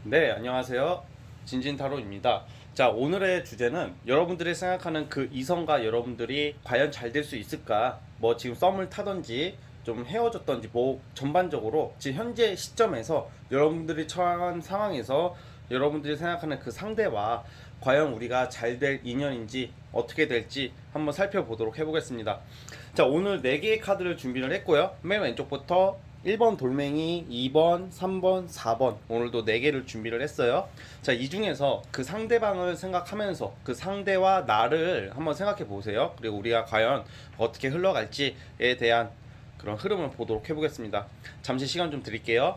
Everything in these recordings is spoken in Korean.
네, 안녕하세요. 진진타로입니다. 자, 오늘의 주제는 여러분들이 생각하는 그 이성과 여러분들이 과연 잘 될 수 있을까? 뭐 지금 썸을 타던지 좀 헤어졌던지 뭐 전반적으로 지금 현재 시점에서 여러분들이 처한 상황에서 여러분들이 생각하는 그 상대와 과연 우리가 잘 될 인연인지 어떻게 될지 한번 살펴보도록 해보겠습니다. 자, 오늘 4개의 카드를 준비를 했고요. 맨 왼쪽부터 1번 돌멩이, 2번, 3번, 4번 오늘도 4개를 준비를 했어요. 자, 이 중에서 그 상대방을 생각하면서 그 상대와 나를 한번 생각해 보세요. 그리고 우리가 과연 어떻게 흘러갈지에 대한 그런 흐름을 보도록 해보겠습니다. 잠시 시간 좀 드릴게요.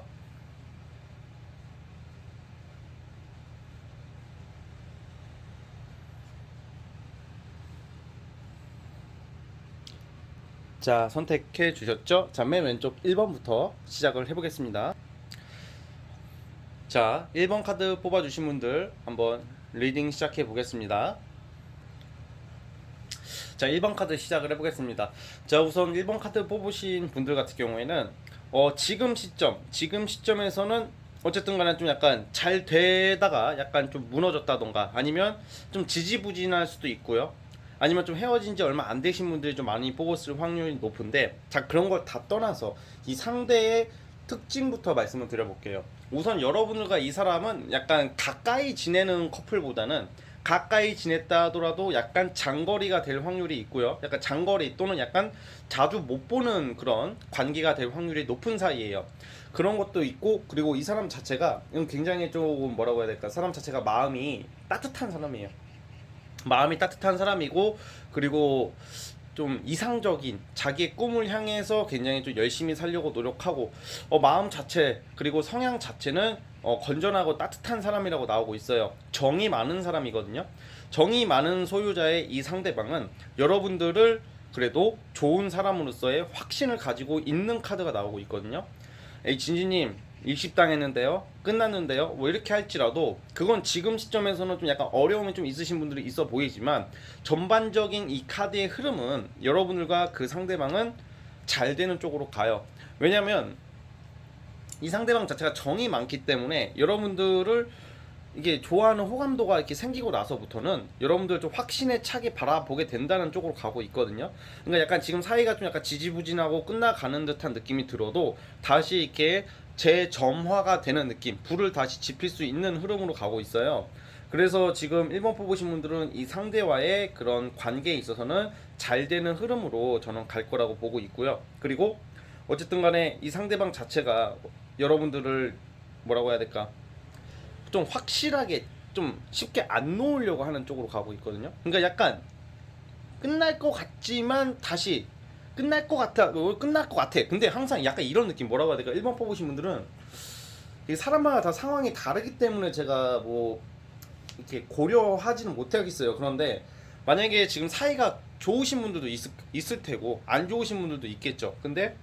자, 선택해 주셨죠? 자, 맨 왼쪽 1번부터 시작을 해보겠습니다. 자, 1번 카드 뽑아주신 분들 한번 리딩 시작해 보겠습니다. 자, 1번 카드 시작을 해보겠습니다. 자, 우선 1번 카드 뽑으신 분들 같은 경우에는 지금 시점에서는 어쨌든 간에 좀 약간 잘 되다가 약간 좀 무너졌다던가 아니면 좀 지지부진할 수도 있고요. 아니면 좀 헤어진 지 얼마 안 되신 분들이 좀 많이 뽑았을 확률이 높은데, 자, 그런 걸 다 떠나서 이 상대의 특징부터 말씀을 드려볼게요. 우선 여러분들과 이 사람은 약간 가까이 지내는 커플보다는 가까이 지냈다 하더라도 약간 장거리가 될 확률이 있고요. 약간 장거리 또는 약간 자주 못 보는 그런 관계가 될 확률이 높은 사이예요. 그런 것도 있고, 그리고 이 사람 자체가 굉장히 조금 뭐라고 해야 될까? 사람 자체가 마음이 따뜻한 사람이에요. 마음이 따뜻한 사람이고, 그리고 좀 이상적인 자기의 꿈을 향해서 굉장히 좀 열심히 살려고 노력하고, 마음 자체 그리고 성향 자체는 건전하고 따뜻한 사람이라고 나오고 있어요. 정이 많은 사람이거든요. 정이 많은 소유자의 이 상대방은 여러분들을 그래도 좋은 사람으로서의 확신을 가지고 있는 카드가 나오고 있거든요. 에이, 진지님 일십당했는데요, 끝났는데요, 뭐 이렇게 할지라도 그건 지금 시점에서는 좀 약간 어려움이 좀 있으신 분들이 있어 보이지만, 전반적인 이 카드의 흐름은 여러분들과 그 상대방은 잘 되는 쪽으로 가요. 왜냐면 이 상대방 자체가 정이 많기 때문에 여러분들을 이게 좋아하는 호감도가 이렇게 생기고 나서부터는 여러분들 좀 확신에 차게 바라보게 된다는 쪽으로 가고 있거든요. 그러니까 약간 지금 사이가 좀 약간 지지부진하고 끝나가는 듯한 느낌이 들어도 다시 이렇게 재점화가 되는 느낌, 불을 다시 지필 수 있는 흐름으로 가고 있어요. 그래서 지금 1번 뽑으신 분들은 이 상대와의 그런 관계에 있어서는 잘 되는 흐름으로 저는 갈 거라고 보고 있고요. 그리고 어쨌든 간에 이 상대방 자체가 여러분들을 뭐라고 해야 될까? 좀 확실하게 좀 쉽게 안 놓으려고 하는 쪽으로 가고 있거든요. 그러니까 약간 끝날 것 같지만 다시 끝날 것 같아, 끝날 것 같아. 근데 항상 약간 이런 느낌, 뭐라고 해야 될까? 1번 뽑으신 분들은 이게 사람마다 다 상황이 다르기 때문에 제가 뭐 이렇게 고려하지는 못하겠어요. 그런데 만약에 지금 사이가 좋으신 분들도 있을 테고 안 좋으신 분들도 있겠죠. 근데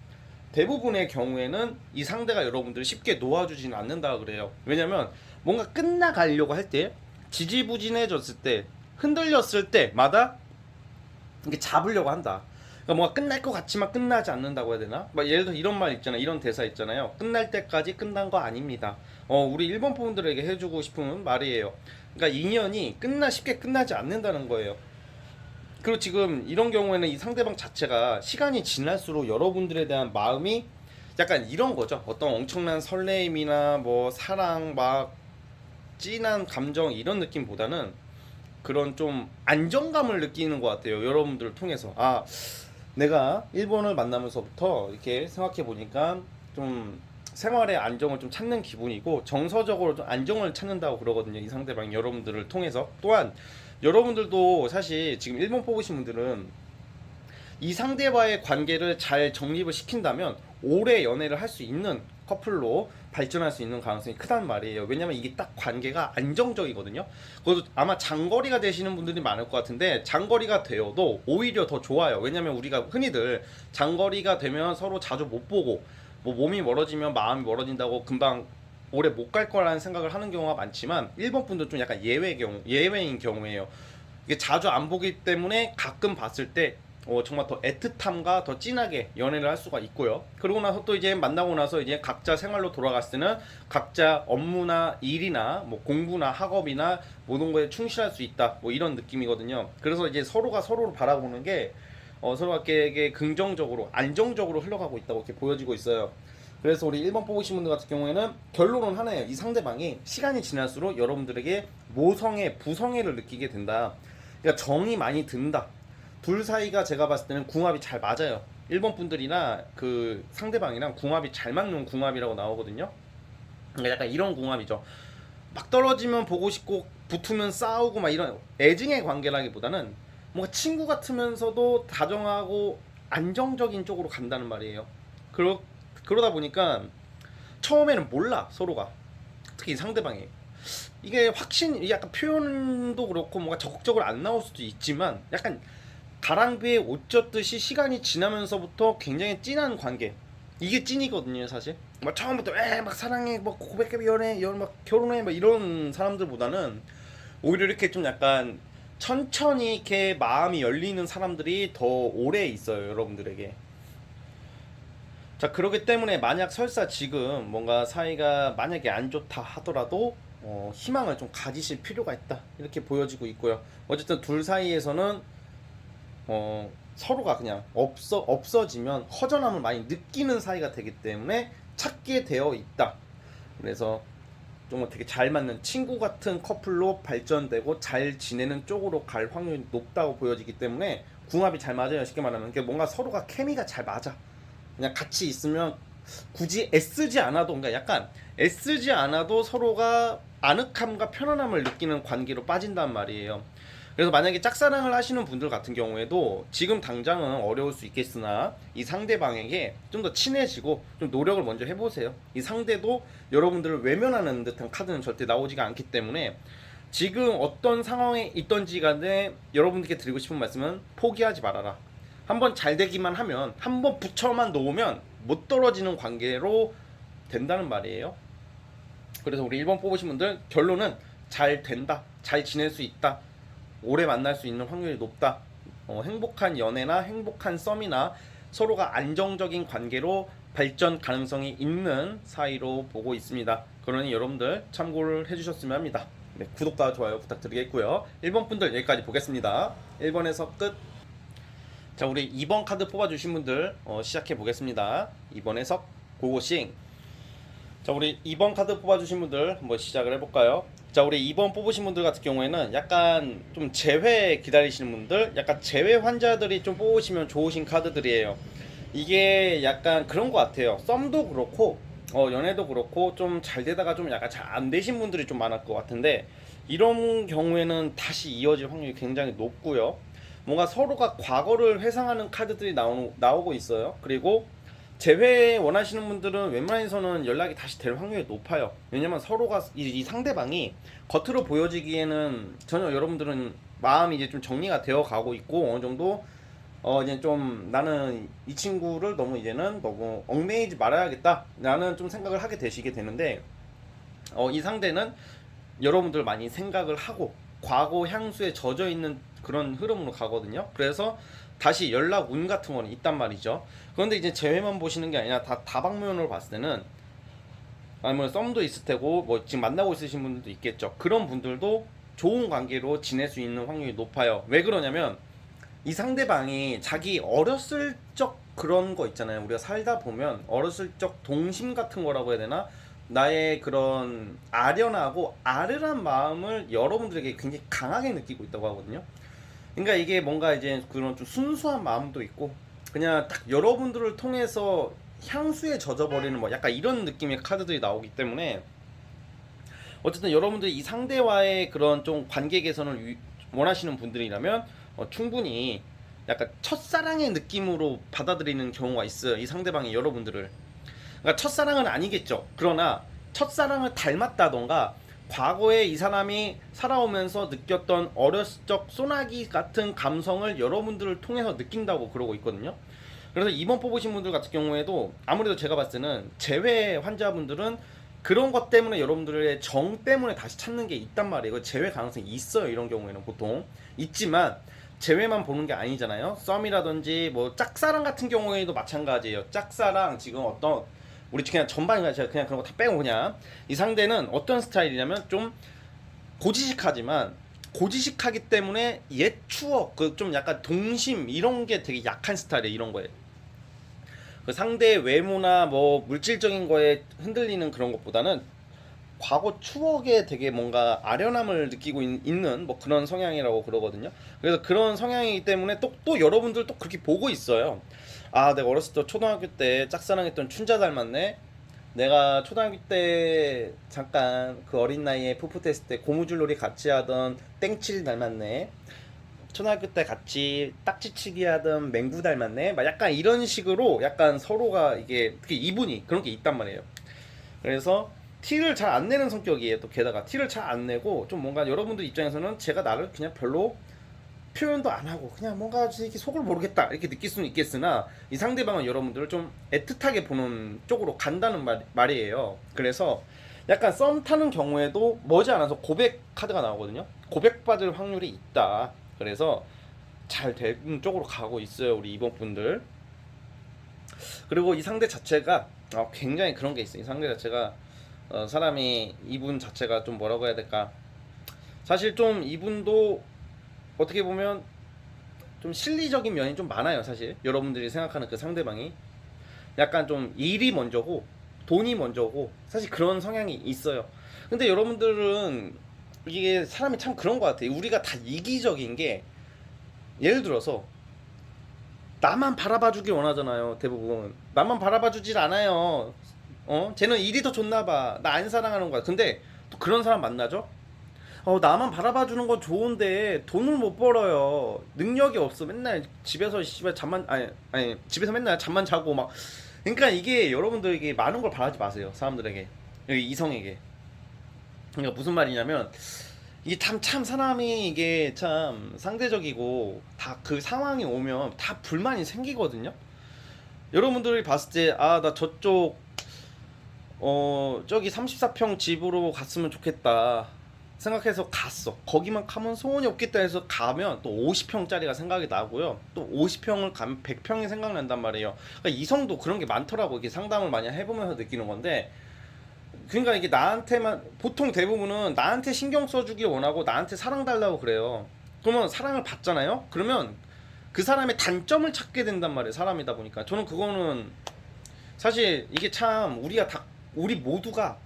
대부분의 경우에는 이 상대가 여러분들을 쉽게 놓아주지는 않는다 그래요. 왜냐면 뭔가 끝나가려고 할 때, 지지부진해졌을 때, 흔들렸을 때마다 이게 잡으려고 한다. 그러니까 뭔가 끝날 것 같지만 끝나지 않는다고 해야 되나? 막 예를 들어 이런 말 있잖아요. 이런 대사 있잖아요. 끝날 때까지 끝난 거 아닙니다. 우리 일본 분들에게 해주고 싶은 말이에요. 그러니까 인연이 쉽게 끝나지 않는다는 거예요. 그리고 지금 이런 경우에는 이 상대방 자체가 시간이 지날수록 여러분들에 대한 마음이 약간 이런 거죠. 어떤 엄청난 설레임이나 뭐 사랑, 막 진한 감정 이런 느낌보다는 그런 좀 안정감을 느끼는 것 같아요. 여러분들을 통해서. 아, 내가 일본을 만나면서부터 이렇게 생각해 보니까 좀 생활의 안정을 좀 찾는 기분이고, 정서적으로 좀 안정을 찾는다고 그러거든요. 이 상대방 여러분들을 통해서. 또한 여러분들도 사실 지금 일본 뽑으신 분들은 이 상대와의 관계를 잘 정립을 시킨다면 오래 연애를 할 수 있는 커플로 발전할 수 있는 가능성이 크단 말이에요. 왜냐면 이게 딱 관계가 안정적이거든요. 그것도 아마 장거리가 되시는 분들이 많을 것 같은데, 장거리가 되어도 오히려 더 좋아요. 왜냐면 우리가 흔히들 장거리가 되면 서로 자주 못 보고 뭐 몸이 멀어지면 마음이 멀어진다고 금방 오래 못 갈 거라는 생각을 하는 경우가 많지만, 일본 분들 좀 약간 예외인 경우예요. 이게 자주 안 보기 때문에 가끔 봤을 때 정말 더 애틋함과 더 진하게 연애를 할 수가 있고요. 그러고 나서 또 이제 만나고 나서 이제 각자 생활로 돌아갔을 때는 각자 업무나 일이나 뭐 공부나 학업이나 모든 거에 충실할 수 있다. 뭐 이런 느낌이거든요. 그래서 이제 서로가 서로를 바라보는 게 서로가 게 긍정적으로 안정적으로 흘러가고 있다고 이렇게 보여지고 있어요. 그래서 우리 1번 뽑으신 분들 같은 경우에는 결론은 하나예요. 이 상대방이 시간이 지날수록 여러분들에게 모성애, 부성애를 느끼게 된다. 그러니까 정이 많이 든다. 둘 사이가 제가 봤을 때는 궁합이 잘 맞아요. 1번 분들이나 그 상대방이랑 궁합이 잘 맞는 궁합이라고 나오거든요. 그러니까 약간 이런 궁합이죠. 막 떨어지면 보고 싶고 붙으면 싸우고 막 이런 애증의 관계라기보다는 뭔가 친구 같으면서도 다정하고 안정적인 쪽으로 간다는 말이에요. 그러다 보니까 처음에는 몰라 서로가, 특히 상대방이 이게 확신, 약간 표현도 그렇고 뭔가 적극적으로 안 나올 수도 있지만 약간 가랑비에 옷 젖듯이 시간이 지나면서부터 굉장히 진한 관계, 이게 찐이거든요 사실. 막 처음부터 막 사랑해 막 고백해 연애 막 결혼해 막 이런 사람들보다는 오히려 이렇게 좀 약간 천천히 이렇게 마음이 열리는 사람들이 더 오래 있어요 여러분들에게. 자, 그렇기 때문에 만약 설사 지금 뭔가 사이가 만약에 안 좋다 하더라도 희망을 좀 가지실 필요가 있다 이렇게 보여지고 있고요. 어쨌든 둘 사이에서는 서로가 그냥 없어지면 허전함을 많이 느끼는 사이가 되기 때문에 찾게 되어 있다. 그래서 좀 되게 잘 맞는 친구 같은 커플로 발전되고 잘 지내는 쪽으로 갈 확률이 높다고 보여지기 때문에 궁합이 잘 맞아요. 쉽게 말하면 뭔가 서로가 케미가 잘 맞아. 그냥 같이 있으면 굳이 애쓰지 않아도, 그러니까 약간 애쓰지 않아도 서로가 아늑함과 편안함을 느끼는 관계로 빠진단 말이에요. 그래서 만약에 짝사랑을 하시는 분들 같은 경우에도 지금 당장은 어려울 수 있겠으나 이 상대방에게 좀 더 친해지고 좀 노력을 먼저 해보세요. 이 상대도 여러분들을 외면하는 듯한 카드는 절대 나오지가 않기 때문에 지금 어떤 상황에 있던지 간에 여러분들께 드리고 싶은 말씀은 포기하지 말아라. 한번 잘 되기만 하면, 한번 붙여만 놓으면 못 떨어지는 관계로 된다는 말이에요. 그래서 우리 1번 뽑으신 분들 결론은 잘 된다, 잘 지낼 수 있다, 오래 만날 수 있는 확률이 높다. 행복한 연애나 행복한 썸이나 서로가 안정적인 관계로 발전 가능성이 있는 사이로 보고 있습니다. 그러니 여러분들 참고를 해주셨으면 합니다. 네, 구독과 좋아요 부탁드리겠고요. 1번 분들 여기까지 보겠습니다. 1번에서 끝. 자, 우리 2번 카드 뽑아주신 분들 시작해 보겠습니다. 2번에서 고고싱. 자, 우리 2번 카드 뽑아주신 분들 한번 시작을 해볼까요? 자, 우리 2번 뽑으신 분들 같은 경우에는 약간 좀 재회 기다리시는 분들, 약간 재회 환자들이 좀 뽑으시면 좋으신 카드들이에요. 이게 약간 그런 것 같아요. 썸도 그렇고 연애도 그렇고 좀 잘 되다가 좀 약간 잘 안 되신 분들이 좀 많을 것 같은데, 이런 경우에는 다시 이어질 확률이 굉장히 높고요. 뭔가 서로가 과거를 회상하는 카드들이 나오고 있어요. 그리고 재회 원하시는 분들은 웬만해서는 연락이 다시 될 확률이 높아요. 왜냐면 서로가 이 상대방이 겉으로 보여지기에는 전혀 여러분들은 마음이 이제 좀 정리가 되어 가고 있고 어느 정도 이제 좀 나는 이 친구를 너무 이제는 너무 얽매이지 말아야겠다 라는 좀 생각을 하게 되시게 되는데, 이 상대는 여러분들 많이 생각을 하고 과거 향수에 젖어 있는 그런 흐름으로 가거든요. 그래서 다시 연락 운 같은 거는 있단 말이죠. 그런데 이제 재회만 보시는 게 아니라 다 다방면으로 봤을 때는 아니면 썸도 있을 테고 뭐 지금 만나고 있으신 분들도 있겠죠. 그런 분들도 좋은 관계로 지낼 수 있는 확률이 높아요. 왜 그러냐면 이 상대방이 자기 어렸을 적 그런 거 있잖아요. 우리가 살다 보면 어렸을 적 동심 같은 거라고 해야 되나? 나의 그런 아련하고 아르한 마음을 여러분들에게 굉장히 강하게 느끼고 있다고 하거든요. 그러니까 이게 뭔가 이제 그런 좀 순수한 마음도 있고 그냥 딱 여러분들을 통해서 향수에 젖어버리는 뭐 약간 이런 느낌의 카드들이 나오기 때문에 어쨌든 여러분들이 이 상대와의 그런 좀 관계 개선을 원하시는 분들이라면 충분히 약간 첫사랑의 느낌으로 받아들이는 경우가 있어요. 이 상대방이 여러분들을. 그러니까 첫사랑은 아니겠죠. 그러나 첫사랑을 닮았다던가 과거에 이 사람이 살아오면서 느꼈던 어렸을 적 소나기 같은 감성을 여러분들을 통해서 느낀다고 그러고 있거든요. 그래서 이번 뽑으신 분들 같은 경우에도 아무래도 제가 봤을 때는 재회 환자분들은 그런 것 때문에 여러분들의 정 때문에 다시 찾는 게 있단 말이에요. 재회 가능성이 있어요. 이런 경우에는 보통 있지만 제외만 보는 게 아니잖아요. 썸이라든지 뭐 짝사랑 같은 경우에도 마찬가지예요. 짝사랑 지금 어떤 우리 그냥 전반이 제가 그냥 그런 거 다 빼고 그냥 이 상대는 어떤 스타일이냐면 좀 고지식하지만 고지식하기 때문에 옛 추억 그 좀 약간 동심 이런 게 되게 약한 스타일이에요. 이런 거에 그 상대의 외모나 뭐 물질적인 거에 흔들리는 그런 것보다는 과거 추억에 되게 뭔가 아련함을 느끼고 있는 뭐 그런 성향이라고 그러거든요. 그래서 그런 성향이기 때문에 또 여러분들 또 그렇게 보고 있어요. 아, 내가 어렸을 때 초등학교 때 짝사랑했던 춘자 닮았네. 내가 초등학교 때 잠깐 그 어린 나이에 풋풋했을 때 고무줄놀이 같이 하던 땡칠 닮았네. 초등학교 때 같이 딱지치기 하던 맹구 닮았네. 막 약간 이런 식으로 약간 서로가 이게 특히 이분이 그런 게 있단 말이에요. 그래서 티를 잘 안 내는 성격이에요. 또 게다가 티를 잘 안 내고 좀 뭔가 여러분들 입장에서는 제가 나를 그냥 별로 표현도 안 하고 그냥 뭔가 이렇게 속을 모르겠다 이렇게 느낄 수는 있겠으나 이 상대방은 여러분들을 좀 애틋하게 보는 쪽으로 간다는 말이에요. 그래서 약간 썸 타는 경우에도 머지않아서 고백 카드가 나오거든요. 고백받을 확률이 있다. 그래서 잘 되는 쪽으로 가고 있어요. 우리 이번 분들. 그리고 이 상대 자체가 굉장히 그런 게 있어요. 이 상대 자체가 사람이 이분 자체가 좀 뭐라고 해야 될까? 사실 좀 이분도 어떻게 보면 좀 실리적인 면이 좀 많아요. 사실 여러분들이 생각하는 그 상대방이 약간 좀 일이 먼저고 돈이 먼저고 사실 그런 성향이 있어요. 근데 여러분들은 이게 사람이 참 그런 것 같아요. 우리가 다 이기적인 게 예를 들어서 나만 바라봐주길 원하잖아요. 대부분 나만 바라봐주질 않아요. 쟤는 일이 더 좋나봐. 나 안 사랑하는 거야. 근데 또 그런 사람 만나죠? 나만 바라봐주는 건 좋은데 돈을 못 벌어요. 능력이 없어. 맨날 집에서 씨발 잠만 아니 집에서 맨날 잠만 자고 막. 그러니까 이게 여러분들에게 많은 걸 바라지 마세요. 사람들에게 여기 이성에게. 그러니까 무슨 말이냐면 이게 참 사람이 이게 참 상대적이고 다 그 상황이 오면 다 불만이 생기거든요. 여러분들이 봤을 때 아 나 저쪽 저기 34평 집으로 갔으면 좋겠다 생각해서 갔어. 거기만 가면 소원이 없겠다 해서 가면 또 50평짜리가 생각이 나고요. 또 50평을 가면 100평이 생각난단 말이에요. 그러니까 이성도 그런 게 많더라고. 이게 상담을 많이 해보면서 느끼는 건데 그러니까 이게 나한테만 보통 대부분은 나한테 신경 써주길 원하고 나한테 사랑 달라고 그래요. 그러면 사랑을 받잖아요. 그러면 그 사람의 단점을 찾게 된단 말이에요. 사람이다 보니까 저는 그거는 사실 이게 참 우리 모두가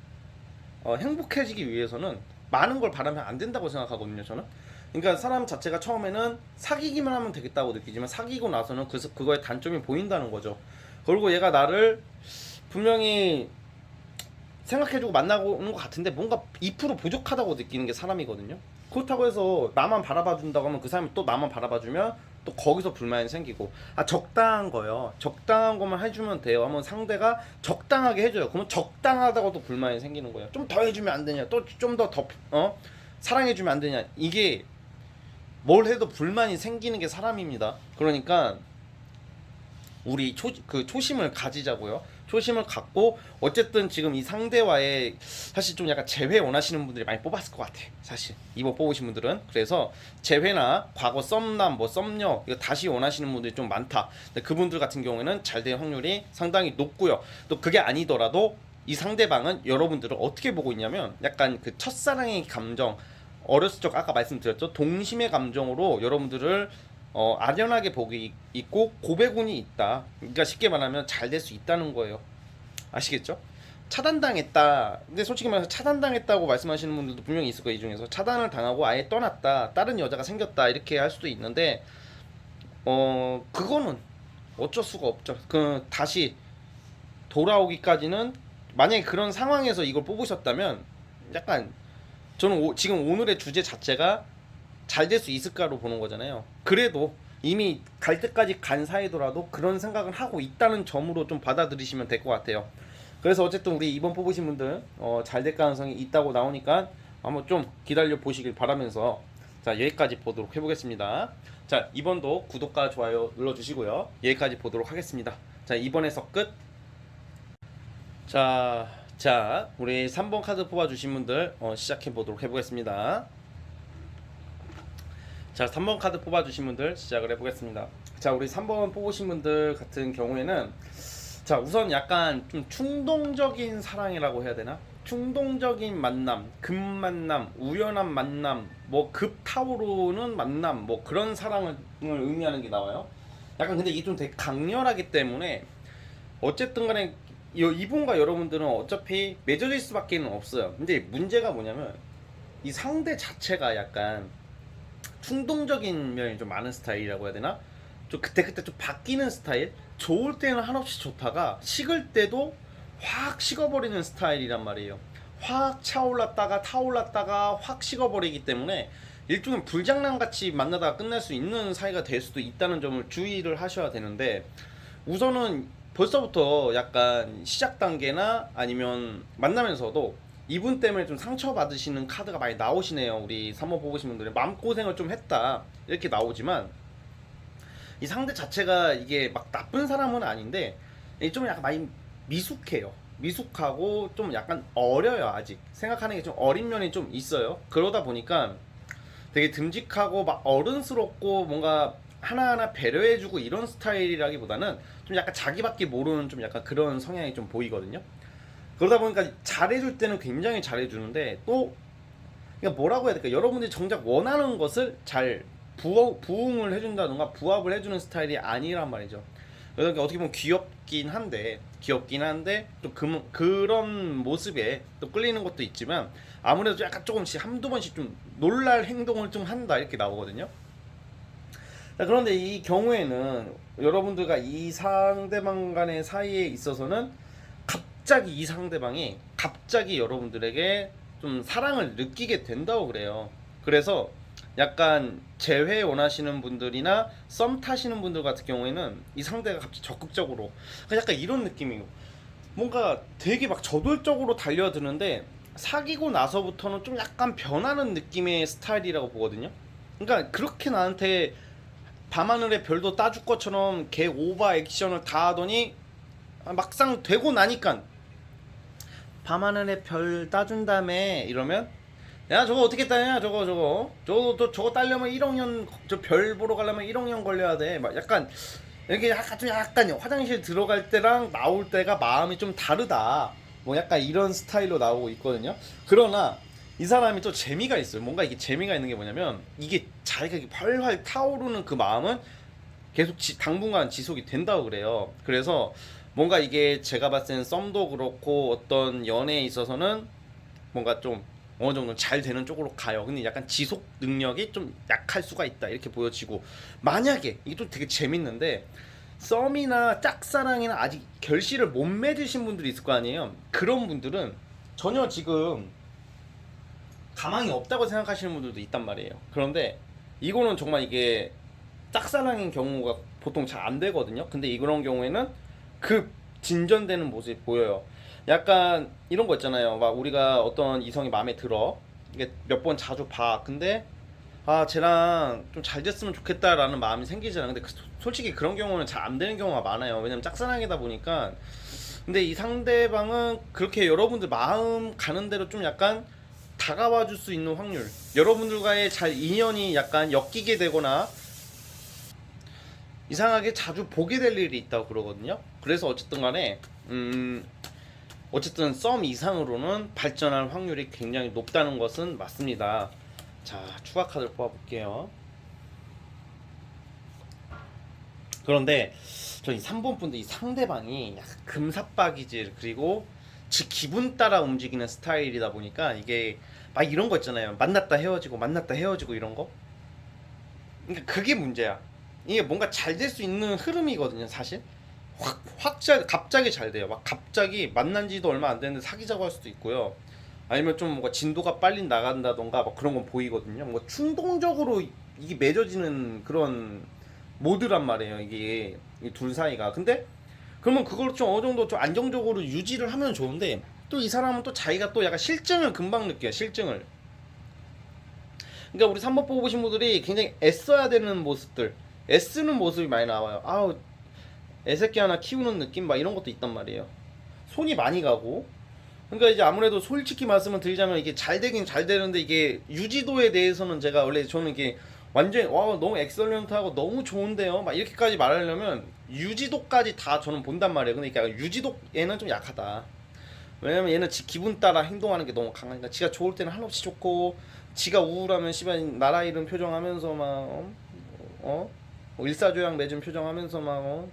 행복해지기 위해서는 많은 걸 바라면 안 된다고 생각하거든요. 저는. 그러니까 사람 자체가 처음에는 사귀기만 하면 되겠다고 느끼지만 사귀고 나서는 그거의 단점이 보인다는 거죠. 그리고 얘가 나를 분명히 생각해주고 만나고 오는 것 같은데 뭔가 2% 부족하다고 느끼는 게 사람이거든요. 그렇다고 해서 나만 바라봐준다고 하면 그 사람이 또 나만 바라봐주면 또 거기서 불만이 생기고 적당한 거요. 적당한 것만 해주면 돼요. 하면 상대가 적당하게 해줘요. 그러면 적당하다고 또 불만이 생기는 거예요. 좀 더 해주면 안 되냐? 또 좀 더 사랑해주면 안 되냐? 이게 뭘 해도 불만이 생기는 게 사람입니다. 그러니까 우리 초심을 가지자고요. 초심을 갖고 어쨌든 지금 이 상대와의 사실 좀 약간 재회 원하시는 분들이 많이 뽑았을 것 같아. 사실 이번 뽑으신 분들은 그래서 재회나 과거 썸남 뭐 썸녀 이거 다시 원하시는 분들이 좀 많다. 근데 그분들 같은 경우에는 잘 될 확률이 상당히 높고요. 또 그게 아니더라도 이 상대방은 여러분들을 어떻게 보고 있냐면 약간 그 첫사랑의 감정 어렸을 적 아까 말씀드렸죠. 동심의 감정으로 여러분들을 아련하게 보기 있고 고배군이 있다. 그러니까 쉽게 말하면 잘 될 수 있다는 거예요. 아시겠죠? 차단당했다. 근데 솔직히 말해서 차단당했다고 말씀하시는 분들도 분명히 있을 거예요. 이 중에서 차단을 당하고 아예 떠났다. 다른 여자가 생겼다. 이렇게 할 수도 있는데 그거는 어쩔 수가 없죠. 그 다시 돌아오기까지는 만약에 그런 상황에서 이걸 뽑으셨다면 약간 저는 지금 오늘의 주제 자체가 잘 될 수 있을까로 보는 거잖아요. 그래도 이미 갈 때까지 간 사이더라도 그런 생각을 하고 있다는 점으로 좀 받아들이시면 될 것 같아요. 그래서 어쨌든 우리 이번 뽑으신 분들 잘 될 가능성이 있다고 나오니까 한번 좀 기다려 보시길 바라면서 자 여기까지 보도록 해보겠습니다. 자 이번도 구독과 좋아요 눌러주시고요. 여기까지 보도록 하겠습니다. 자 이번에서 끝. 자 우리 3번 카드 뽑아주신 분들 시작해 보도록 해보겠습니다. 자, 3번 카드 뽑아주신 분들 시작을 해보겠습니다. 자, 우리 3번 뽑으신 분들 같은 경우에는 자, 우선 약간 좀 충동적인 사랑이라고 해야 되나? 충동적인 만남, 급 만남, 우연한 만남, 뭐 급 타오르는 만남, 뭐 그런 사랑을 의미하는 게 나와요. 약간 근데 이게 좀 되게 강렬하기 때문에 어쨌든 간에 이분과 여러분들은 어차피 맺어질 수밖에 없어요. 근데 문제가 뭐냐면 이 상대 자체가 약간 충동적인 면이 좀 많은 스타일이라고 해야 되나? 좀 그때그때 좀 바뀌는 스타일? 좋을 때는 한없이 좋다가 식을 때도 확 식어버리는 스타일이란 말이에요. 확 차올랐다가 타올랐다가 확 식어버리기 때문에 일종의 불장난같이 만나다가 끝날 수 있는 사이가 될 수도 있다는 점을 주의를 하셔야 되는데, 우선은 벌써부터 약간 시작 단계나 아니면 만나면서도 이분 때문에 좀 상처받으시는 카드가 많이 나오시네요. 우리 3번 뽑으신 분들이 마음고생을 좀 했다 이렇게 나오지만, 이 상대 자체가 이게 막 나쁜 사람은 아닌데 좀 약간 많이 미숙해요. 미숙하고 좀 약간 어려요. 아직 생각하는 게 좀 어린 면이 좀 있어요. 그러다 보니까 되게 듬직하고 막 어른스럽고 뭔가 하나하나 배려해주고 이런 스타일이라기보다는 좀 약간 자기밖에 모르는 좀 약간 그런 성향이 좀 보이거든요. 그러다 보니까 잘해줄 때는 굉장히 잘해주는데, 또 그러니까 뭐라고 해야 될까, 여러분들이 정작 원하는 것을 잘 부응을 해준다던가 부합을 해주는 스타일이 아니란 말이죠. 그러니까 어떻게 보면 귀엽긴 한데 또 그런 모습에 또 끌리는 것도 있지만, 아무래도 약간 조금씩 한두 번씩 좀 놀랄 행동을 좀 한다 이렇게 나오거든요. 그런데 이 경우에는 여러분들과 이 상대방 간의 사이에 있어서는 갑자기 이 상대방이 갑자기 여러분들에게 좀 사랑을 느끼게 된다고 그래요. 그래서 약간 재회 원하시는 분들이나 썸 타시는 분들 같은 경우에는 이 상대가 갑자기 적극적으로, 약간 이런 느낌이에요. 뭔가 되게 막 저돌적으로 달려드는데 사귀고 나서부터는 좀 약간 변하는 느낌의 스타일이라고 보거든요. 그러니까 그렇게 나한테 밤하늘의 별도 따줄 것처럼 개 오바 액션을 다 하더니 막상 되고 나니까 밤하늘의 별 따준 다음에 이러면, 야 저거 어떻게 따냐, 저거 따려면 1억 년, 저 별 보러 가려면 1억 년 걸려야 돼. 막 약간 이렇게 약간 좀 약간 화장실 들어갈 때랑 나올 때가 마음이 좀 다르다, 뭐 약간 이런 스타일로 나오고 있거든요. 그러나 이 사람이 또 재미가 있어요. 뭔가 이게 재미가 있는 게 뭐냐면, 이게 자기가 이렇게 활활 타오르는 그 마음은 계속 당분간 지속이 된다고 그래요. 그래서 뭔가 이게 제가 봤을 땐 썸도 그렇고 어떤 연애에 있어서는 뭔가 좀 어느 정도 잘 되는 쪽으로 가요. 근데 약간 지속 능력이 좀 약할 수가 있다 이렇게 보여지고, 만약에 이게 또 되게 재밌는데 썸이나 짝사랑이나 아직 결실을 못 맺으신 분들이 있을 거 아니에요. 그런 분들은 전혀 지금 가망이 없다고 생각하시는 분들도 있단 말이에요. 그런데 이거는 정말 이게 짝사랑인 경우가 보통 잘 안 되거든요. 근데 이런 경우에는 그 진전되는 모습이 보여요. 약간 이런 거 있잖아요. 막 우리가 어떤 이성이 마음에 들어. 이게 몇 번 자주 봐. 근데 아 쟤랑 좀 잘 됐으면 좋겠다라는 마음이 생기잖아. 근데 솔직히 그런 경우는 잘 안 되는 경우가 많아요. 왜냐면 짝사랑이다 보니까. 근데 이 상대방은 그렇게 여러분들 마음 가는 대로 좀 약간 다가와 줄 수 있는 확률, 여러분들과의 잘 인연이 약간 엮이게 되거나 이상하게 자주 보게 될 일이 있다고 그러거든요. 그래서 어쨌든 간에 어쨌든 썸 이상으로는 발전할 확률이 굉장히 높다는 것은 맞습니다. 자, 추가 카드를 뽑아볼게요. 그런데 저희 3번 분들 이 상대방이 약간 금사빠기질, 그리고 지 기분 따라 움직이는 스타일이다 보니까 이게 막 이런 거 있잖아요. 만났다 헤어지고 이런 거. 그러니까 그게 문제야. 이게 뭔가 잘 될 수 있는 흐름이거든요, 사실. 갑자기 잘 돼요. 막 갑자기 만난 지도 얼마 안 됐는데 사귀자고 할 수도 있고요. 아니면 좀 뭔가 진도가 빨리 나간다던가 막 그런 건 보이거든요. 뭔가 충동적으로 이게 맺어지는 그런 모드란 말이에요. 이게 이 둘 사이가. 근데 그러면 그걸 좀 어느 정도 좀 안정적으로 유지를 하면 좋은데, 또 이 사람은 또 자기가 또 약간 실증을 금방 느껴요. 실증을. 그러니까 우리 3번 뽑으신 분들이 굉장히 애써야 되는 모습들, 애쓰는 모습이 많이 나와요. 아우 애새끼 하나 키우는 느낌 막 이런 것도 있단 말이에요. 손이 많이 가고. 그러니까 이제 아무래도 솔직히 말씀을 드리자면 이게 잘 되긴 잘 되는데, 이게 유지도에 대해서는 제가 원래 저는 이게 완전 와 너무 엑설런트하고 너무 좋은데요 막 이렇게까지 말하려면 유지도까지 다 저는 본단 말이에요. 근데 약간 유지도에는 좀 약하다. 왜냐면 얘는 지 기분 따라 행동하는 게 너무 강하니까 지가 좋을 때는 한없이 좋고 지가 우울하면 씨발 나라 잃은 표정하면서 막 일사조약 맺은 표정하면서 막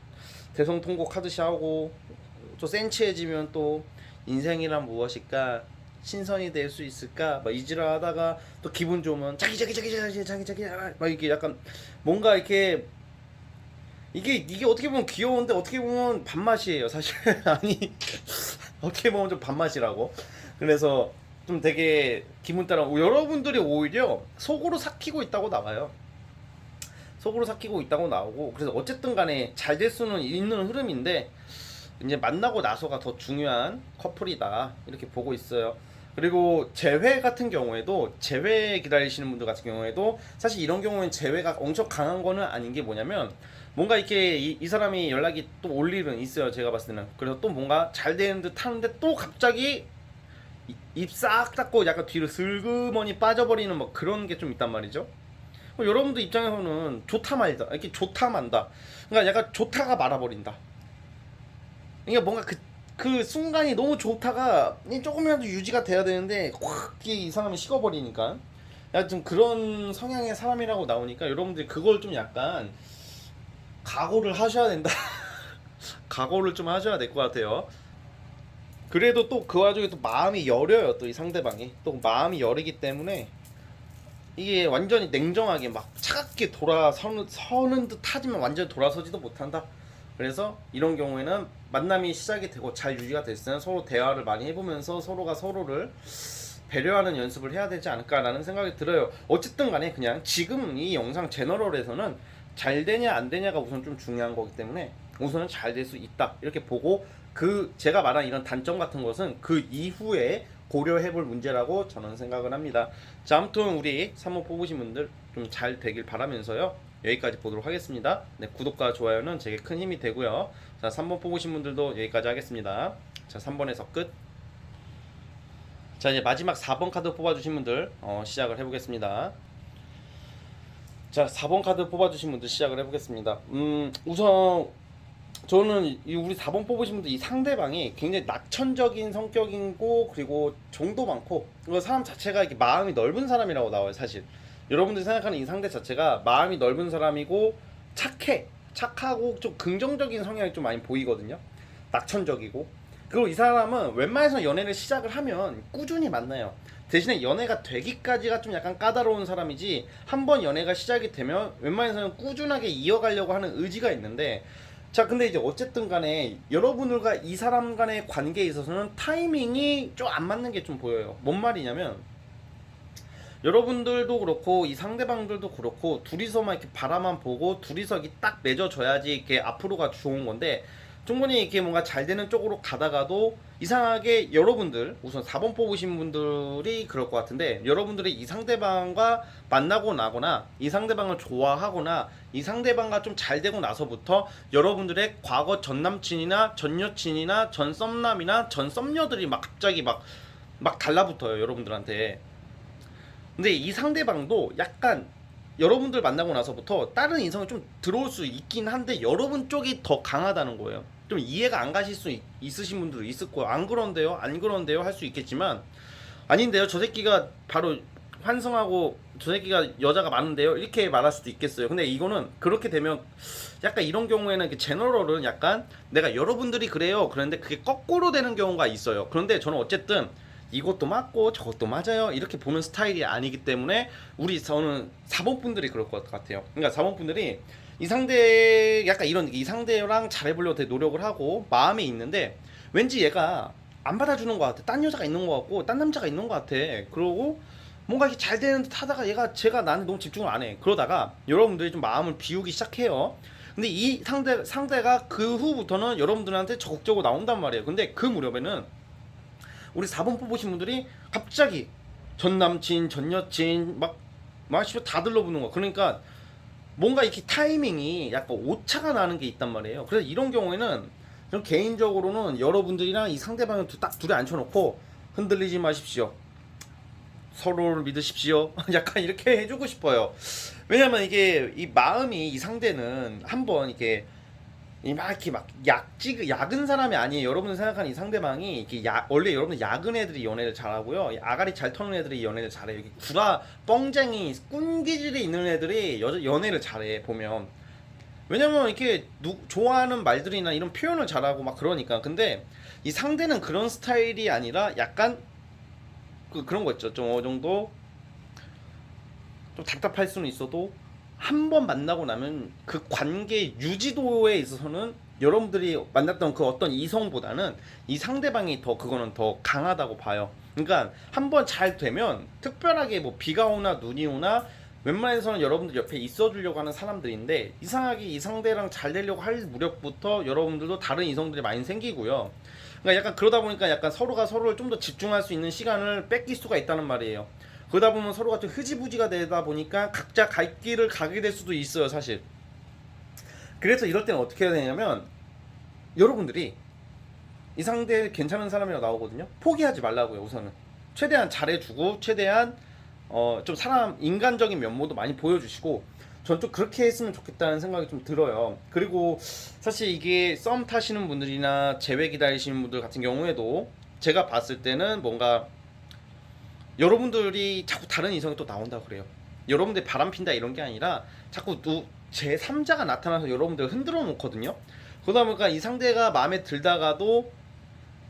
대성통곡 하듯이 하고 또 센치해지면 또 인생이란 무엇일까 신선이 될 수 있을까 막 이지랄 하다가 또 기분 좋으면 자기 막 이렇게 약간 뭔가 이렇게 이게 어떻게 보면 귀여운데 어떻게 보면 밥맛이에요 사실. 아니 어떻게 보면 좀 밥맛이라고. 그래서 좀 되게 기분 따라 여러분들이 오히려 속으로 삭히고 있다고 나와요. 속으로 삭히고 있다고 나오고 그래서 어쨌든 간에 잘 될 수는 있는 흐름인데 이제 만나고 나서가 더 중요한 커플이다 이렇게 보고 있어요. 그리고 재회 같은 경우에도 재회 기다리시는 분들 같은 경우에도 사실 이런 경우에는 재회가 엄청 강한 거는 아닌 게 뭐냐면 뭔가 이렇게 이 사람이 연락이 또 올 일은 있어요 제가 봤을 때는. 그래서 또 뭔가 잘 되는 듯 하는데 또 갑자기 입 싹 닫고 약간 뒤로 슬그머니 빠져버리는 뭐 그런 게 좀 있단 말이죠. 여러분들 입장에서는 좋다 말다 이렇게 좋다 만다 그러니까 약간 좋다가 말아버린다. 그러니까 뭔가 그 순간이 너무 좋다가 조금이라도 유지가 돼야 되는데 확 이 사람이 식어버리니까 약간 좀 그런 성향의 사람이라고 나오니까 여러분들이 그걸 좀 약간 각오를 하셔야 된다. 각오를 좀 하셔야 될 것 같아요. 그래도 또 그 와중에 또 마음이 여려요. 또 이 상대방이 또 마음이 여리기 때문에 이게 완전히 냉정하게 막 차갑게 돌아서는 듯 하지만 완전히 돌아서지도 못한다. 그래서 이런 경우에는 만남이 시작이 되고 잘 유지가 됐을 때는 서로 대화를 많이 해보면서 서로가 서로를 배려하는 연습을 해야 되지 않을까라는 생각이 들어요. 어쨌든 간에 그냥 지금 이 영상 제너럴에서는 잘 되냐 안 되냐가 우선 좀 중요한 거기 때문에 우선은 잘 될 수 있다 이렇게 보고 그 제가 말한 이런 단점 같은 것은 그 이후에 고려해볼 문제라고 저는 생각을 합니다. 자, 아무튼 우리 3호 뽑으신 분들 좀 잘 되길 바라면서요. 여기까지 보도록 하겠습니다. 네, 구독과 좋아요는 제게 큰 힘이 되고요. 자, 3번 뽑으신 분들도 여기까지 하겠습니다. 자, 3번에서 끝. 자, 이제 마지막 4번 카드 뽑아주신 분들 시작을 해보겠습니다. 자, 4번 카드 뽑아주신 분들 시작을 해보겠습니다. 우선 저는 우리 4번 뽑으신 분들 이 상대방이 굉장히 낙천적인 성격이고 그리고 정도 많고 그 사람 자체가 이렇게 마음이 넓은 사람이라고 나와요. 사실 여러분들이 생각하는 이 상대 자체가 마음이 넓은 사람이고 착하고 좀 긍정적인 성향이 좀 많이 보이거든요. 낙천적이고 그리고 이 사람은 웬만해서 연애를 시작을 하면 꾸준히 만나요. 대신에 연애가 되기까지가 좀 약간 까다로운 사람이지 한번 연애가 시작이 되면 웬만해서는 꾸준하게 이어가려고 하는 의지가 있는데 자 근데 이제 어쨌든 간에 여러분들과 이 사람 간의 관계에 있어서는 타이밍이 좀 안 맞는 게 좀 보여요. 뭔 말이냐면 여러분들도 그렇고 이 상대방들도 그렇고 둘이서만 이렇게 바라만 보고 둘이서 이렇게 딱 맺어져야지 이렇게 앞으로가 좋은 건데 충분히 이렇게 뭔가 잘 되는 쪽으로 가다가도 이상하게 여러분들 우선 4번 뽑으신 분들이 그럴 것 같은데 여러분들이 이 상대방과 만나고 나거나 이 상대방을 좋아하거나 이 상대방과 좀 잘 되고 나서부터 여러분들의 과거 전 남친이나 전 여친이나 전 썸남이나 전 썸녀들이 막 갑자기 막 달라붙어요 여러분들한테. 근데 이 상대방도 약간 여러분들 만나고 나서부터 다른 인성이 좀 들어올 수 있긴 한데 여러분 쪽이 더 강하다는 거예요. 좀 이해가 안 가실 수 있으신 분들도 있을 거예요. 안 그런데요? 안 그런데요? 할 수 있겠지만 아닌데요? 저 새끼가 바로 환승하고 저 새끼가 여자가 많은데요? 이렇게 말할 수도 있겠어요. 근데 이거는 그렇게 되면 약간 이런 경우에는 제너럴은 약간 내가 여러분들이 그래요. 그런데 그게 거꾸로 되는 경우가 있어요. 그런데 저는 어쨌든 이것도 맞고 저것도 맞아요 이렇게 보는 스타일이 아니기 때문에 저는 4번 분들이 그럴 것 같아요. 그러니까 4번 분들이 이 상대 약간 이 상대랑 잘해보려고 되게 노력을 하고 마음이 있는데 왠지 얘가 안 받아주는 것 같아. 딴 여자가 있는 것 같고 딴 남자가 있는 것 같아. 그러고 뭔가 이렇게 잘 되는 듯 하다가 제가 나한테 너무 집중을 안 해. 그러다가 여러분들이 좀 마음을 비우기 시작해요. 근데 이 상대가 그 후부터는 여러분들한테 적극적으로 나온단 말이에요. 근데 그 무렵에는 우리 4번 뽑으신 분들이 갑자기 전 남친, 전 여친 다 들러붙는 거. 그러니까 뭔가 이렇게 타이밍이 약간 오차가 나는 게 있단 말이에요. 그래서 이런 경우에는 저는 개인적으로는 여러분들이랑 이 상대방을 딱 둘이 앉혀놓고 흔들리지 마십시오. 서로를 믿으십시오. 약간 이렇게 해주고 싶어요. 왜냐면 이게 이 마음이 이 상대는 한번 이게 이 막 이렇게 막 약은 사람이 아니에요. 여러분 생각하는 이 상대방이 이게 원래 여러분 야근 애들이 연애를 잘하고요. 이 아가리 잘 터는 애들이 연애를 잘해요. 이게 구라 뻥쟁이 꾼기질이 있는 애들이 연애를 잘해 보면. 왜냐면 이렇게 좋아하는 말들이나 이런 표현을 잘하고 막 그러니까. 근데 이 상대는 그런 스타일이 아니라 약간 그런 거 있죠. 좀 어느 정도 좀 답답할 수는 있어도 한 번 만나고 나면 그 관계 유지도에 있어서는 여러분들이 만났던 그 어떤 이성보다는 이 상대방이 더 그거는 더 강하다고 봐요. 그러니까 한 번 잘 되면 특별하게 뭐 비가 오나 눈이 오나 웬만해서는 여러분들 옆에 있어주려고 하는 사람들인데 이상하게 이 상대랑 잘 되려고 할 무렵부터 여러분들도 다른 이성들이 많이 생기고요. 그러니까 약간 그러다 보니까 약간 서로가 서로를 좀 더 집중할 수 있는 시간을 뺏길 수가 있다는 말이에요. 그러다 보면 서로가 좀 흐지부지가 되다 보니까 각자 갈 길을 가게 될 수도 있어요, 사실. 그래서 이럴 때는 어떻게 해야 되냐면 여러분들이 이 상대 괜찮은 사람이라고 나오거든요. 포기하지 말라고요, 우선은. 최대한 잘해주고 최대한 좀 사람 인간적인 면모도 많이 보여주시고 전 좀 그렇게 했으면 좋겠다는 생각이 좀 들어요. 그리고 사실 이게 썸 타시는 분들이나 재회 기다리시는 분들 같은 경우에도 제가 봤을 때는 뭔가 여러분들이 자꾸 다른 이성이 또 나온다 그래요. 여러분들 바람핀다 이런 게 아니라 자꾸 제 3자가 나타나서 여러분들 흔들어 놓거든요. 그러다 보니까 이 상대가 마음에 들다가도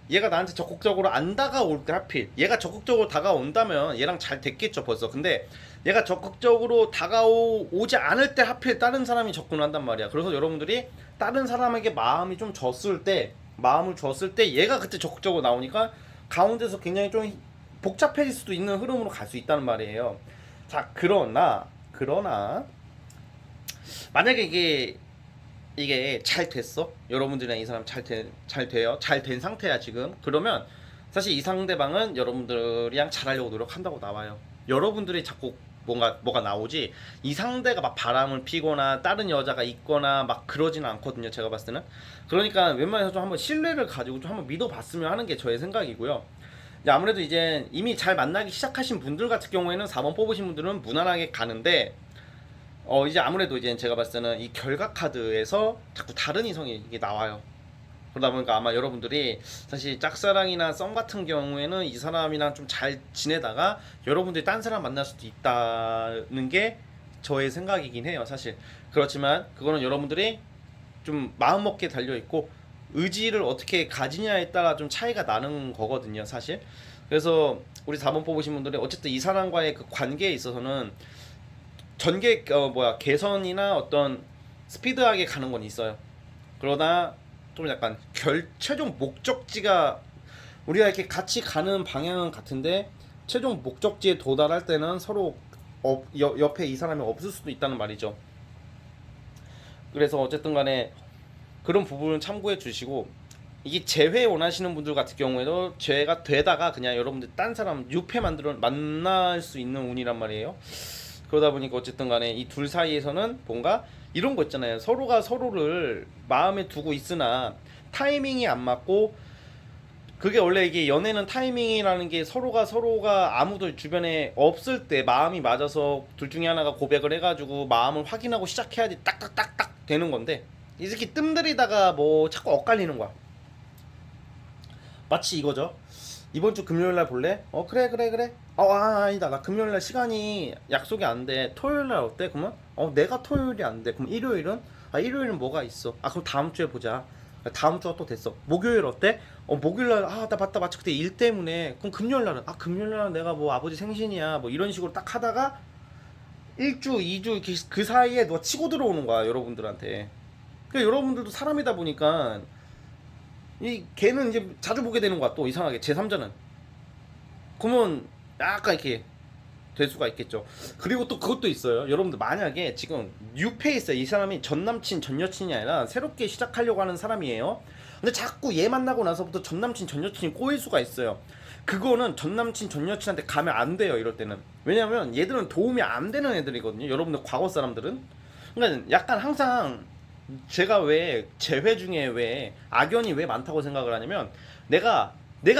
얘가 나한테 적극적으로 안 다가올 때 하필 얘가 적극적으로 다가온다면 얘랑 잘 됐겠죠 벌써. 근데 얘가 적극적으로 다가오지 않을 때 하필 다른 사람이 접근한단 말이야. 그래서 여러분들이 다른 사람에게 마음을 줬을 때 얘가 그때 적극적으로 나오니까 가운데서 굉장히 좀 복잡해질 수도 있는 흐름으로 갈 수 있다는 말이에요. 자, 그러나 만약에 이게 잘 됐어? 여러분들이랑 이 사람 잘 돼요? 잘 된 상태야 지금? 그러면 사실 이 상대방은 여러분들이랑 잘하려고 노력한다고 나와요. 여러분들이 자꾸 뭐가 나오지 이 상대가 막 바람을 피거나 다른 여자가 있거나 막 그러지는 않거든요. 제가 봤을 때는. 그러니까 웬만해서 좀 한번 신뢰를 가지고 좀 한번 믿어봤으면 하는 게 저의 생각이고요. 아무래도 이제 이미 잘 만나기 시작하신 분들 같은 경우에는 4번 뽑으신 분들은 무난하게 가는데 이제 아무래도 이제 제가 봤을 때는 이 결과 카드에서 자꾸 다른 이성이 이게 나와요. 그러다 보니까 아마 여러분들이 사실 짝사랑이나 썸 같은 경우에는 이 사람이랑 좀 잘 지내다가 여러분들이 딴 사람 만날 수도 있다는 게 저의 생각이긴 해요, 사실. 그렇지만 그거는 여러분들이 좀 마음먹기에 달려있고 의지를 어떻게 가지냐에 따라 좀 차이가 나는 거거든요, 사실. 그래서 우리 4번 뽑으신 분들이 어쨌든 이 사람과의 그 관계에 있어서는 개선이나 어떤 스피드하게 가는 건 있어요. 그러나 좀 약간 최종 목적지가 우리가 이렇게 같이 가는 방향은 같은데 최종 목적지에 도달할 때는 서로 옆에 이 사람이 없을 수도 있다는 말이죠. 그래서 어쨌든 간에 그런 부분을 참고해 주시고 이게 재회 원하시는 분들 같은 경우에도 재회가 되다가 그냥 여러분들 딴 사람 유패 만날 수 있는 운이란 말이에요. 그러다 보니까 어쨌든 간에 이 둘 사이에서는 뭔가 이런 거 있잖아요. 서로가 서로를 마음에 두고 있으나 타이밍이 안 맞고 그게 원래 이게 연애는 타이밍이라는 게 서로가 아무도 주변에 없을 때 마음이 맞아서 둘 중에 하나가 고백을 해가지고 마음을 확인하고 시작해야지 딱딱딱딱 되는 건데 이 새끼 뜸들이다가 뭐 자꾸 엇갈리는 거야. 마치 이거죠. 이번 주 금요일 날 볼래? 그래. 아니다. 나 금요일 날 시간이 약속이 안 돼. 토요일 날 어때? 그러면 내가 토요일이 안 돼. 그럼 일요일은? 일요일은 뭐가 있어? 그럼 다음 주에 보자. 다음 주가 또 됐어. 목요일 어때? 목요일 날 나 맞다 마치 그때 일 때문에. 그럼 금요일 날은 금요일 날 내가 뭐 아버지 생신이야. 뭐 이런 식으로 딱 하다가 1주, 2주 이렇게 그 사이에 누가 치고 들어오는 거야, 여러분들한테. 그러니까 여러분들도 사람이다 보니까 이 걔는 이제 자주 보게 되는 거야 또 이상하게 제3자는. 그러면 약간 이렇게 될 수가 있겠죠. 그리고 또 그것도 있어요. 여러분들 만약에 지금 뉴페이스야 이 사람이 전 남친 전 여친이 아니라 새롭게 시작하려고 하는 사람이에요. 근데 자꾸 얘 만나고 나서부터 전 남친 전 여친이 꼬일 수가 있어요. 그거는 전 남친 전 여친한테 가면 안 돼요. 이럴 때는. 왜냐면 얘들은 도움이 안 되는 애들이거든요. 여러분들 과거 사람들은. 그러니까 약간 항상 제가 왜 재회 중에 왜 악연이 왜 많다고 생각을 하냐면 내가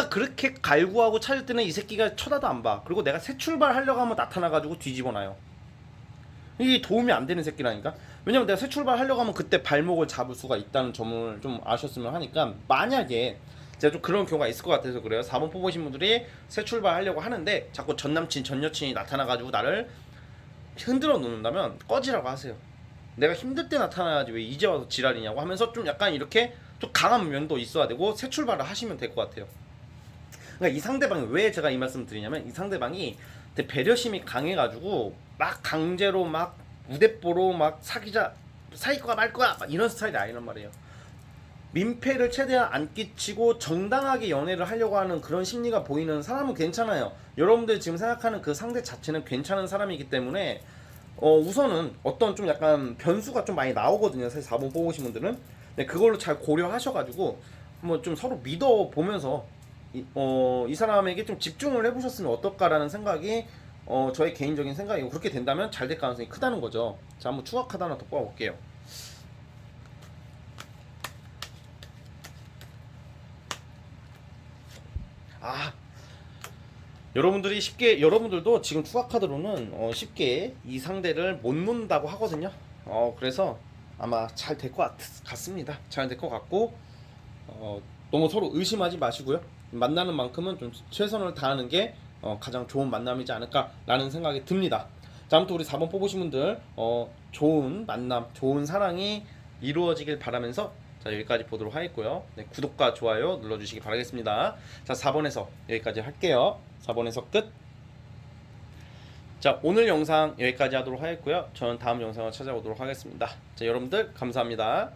그렇게 갈구하고 찾을 때는 이 새끼가 쳐다도 안 봐. 그리고 내가 새 출발하려고 하면 나타나가지고 뒤집어놔요. 이게 도움이 안 되는 새끼라니까. 왜냐면 내가 새 출발하려고 하면 그때 발목을 잡을 수가 있다는 점을 좀 아셨으면 하니까, 만약에 제가 좀 그런 경우가 있을 것 같아서 그래요. 4번 뽑으신 분들이 새 출발하려고 하는데 자꾸 전 남친 전 여친이 나타나가지고 나를 흔들어 놓는다면 꺼지라고 하세요. 내가 힘들 때 나타나야지 왜 이제 와서 지랄이냐고 하면서 좀 약간 이렇게 좀 강한 면도 있어야 되고 새 출발을 하시면 될 것 같아요. 그러니까 이 상대방이, 왜 제가 이 말씀을 드리냐면, 이 상대방이 되게 배려심이 강해가지고 막 강제로 막 무대뽀로 막 사귀자, 사귈 거야 말 거야 막 이런 스타일이 아니란 말이에요. 민폐를 최대한 안 끼치고 정당하게 연애를 하려고 하는 그런 심리가 보이는 사람은 괜찮아요. 여러분들 지금 생각하는 그 상대 자체는 괜찮은 사람이기 때문에 우선은 어떤 좀 약간 변수가 좀 많이 나오거든요. 사실 4번 뽑으신 분들은. 네, 그걸로 잘 고려하셔가지고 뭐 좀 서로 믿어보면서 이 사람에게 좀 집중을 해보셨으면 어떨까라는 생각이 저의 개인적인 생각이고, 그렇게 된다면 잘 될 가능성이 크다는 거죠. 자, 한번 추가 카드 하나 더 뽑아볼게요. 아, 여러분들도 지금 추가 카드로는 쉽게 이 상대를 못 놓는다고 하거든요. 그래서 아마 잘 될 것 같습니다. 잘 될 것 같고, 너무 서로 의심하지 마시고요. 만나는 만큼은 좀 최선을 다하는 게 가장 좋은 만남이지 않을까라는 생각이 듭니다. 자, 아무튼 우리 4번 뽑으신 분들 좋은 만남, 좋은 사랑이 이루어지길 바라면서, 자, 여기까지 보도록 하겠고요. 네, 구독과 좋아요 눌러주시기 바라겠습니다. 자, 4번에서 여기까지 할게요. 4번에서 끝. 자, 오늘 영상 여기까지 하도록 하겠고요. 저는 다음 영상을 찾아오도록 하겠습니다. 자, 여러분들 감사합니다.